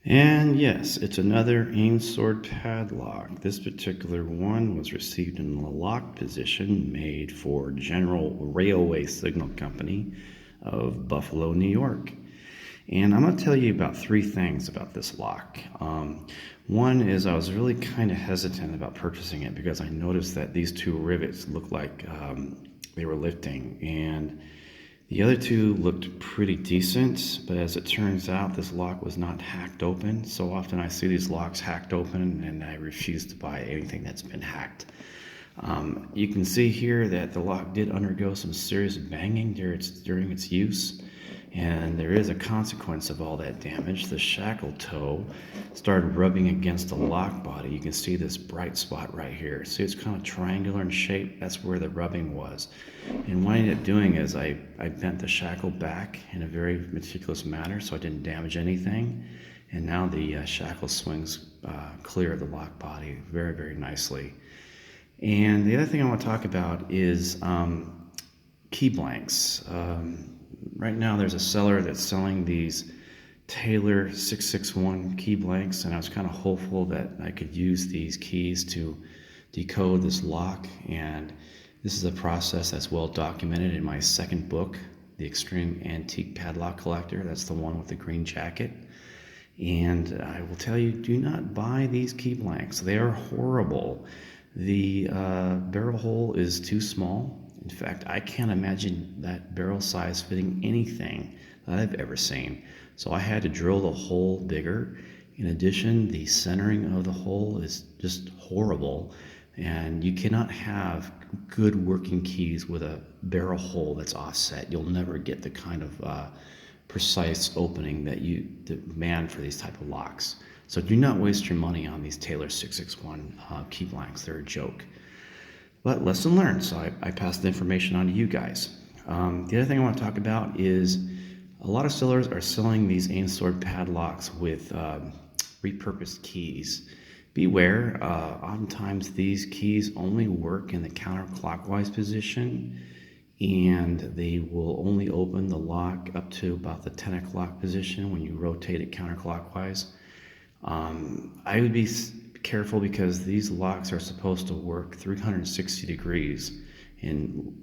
And yes, it's another Ames sword padlock. This particular one was received in the lock position made for General Railway Signal Company of Buffalo, New York. And I'm going to tell you about three things about this lock. One is I was really kind of hesitant about purchasing it because I noticed that these two rivets looked like they were lifting, and the other two looked pretty decent, but as it turns out, this lock was not hacked open. So often I see these locks hacked open, and I refuse to buy anything that's been hacked. You can see here that the lock did undergo some serious banging during its use, and there is a consequence of all that damage. The shackle toe started rubbing against the lock body. You can see this bright spot right here. See, it's kind of triangular in shape. That's where the rubbing was. And what I ended up doing is I bent the shackle back in a very meticulous manner so I didn't damage anything. And now the shackle swings clear of the lock body very, very nicely. And the other thing I want to talk about is key blanks. Right now there's a seller that's selling these Taylor 661 key blanks, and I was kind of hopeful that I could use these keys to decode this lock. And this is a process that's well documented in my second book, The Extreme Antique Padlock Collector. That's the one with the green jacket. And I will tell you, do not buy these key blanks. They are horrible. The barrel hole is too small. In fact, I can't imagine that barrel size fitting anything that I've ever seen. So I had to drill the hole bigger. In addition, the centering of the hole is just horrible. And you cannot have good working keys with a barrel hole that's offset. You'll never get the kind of precise opening that you demand for these type of locks. So do not waste your money on these Taylor 661 key blanks. They're a joke. But lesson learned, so I passed the information on to you guys. The other thing I want to talk about is a lot of sellers are selling these Ames sword padlocks with repurposed keys. Beware, oftentimes these keys only work in the counterclockwise position, and they will only open the lock up to about the 10 o'clock position when you rotate it counterclockwise. I would be careful because these locks are supposed to work 360 degrees in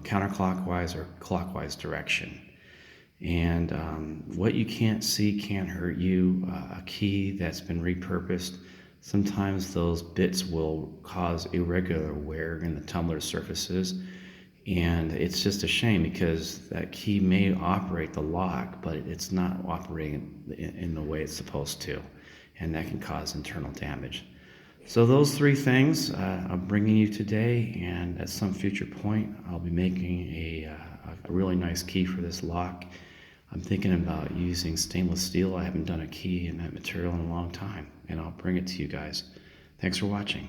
counterclockwise or clockwise direction. And what you can't see can't hurt you. A key that's been repurposed, sometimes those bits will cause irregular wear in the tumbler surfaces. And it's just a shame because that key may operate the lock, but it's not operating in the way it's supposed to. And that can cause internal damage. So those three things I'm bringing you today, and at some future point I'll be making a really nice key for this lock. I'm thinking about using stainless steel. I haven't done a key in that material in a long time, and I'll bring it to you guys. Thanks for watching.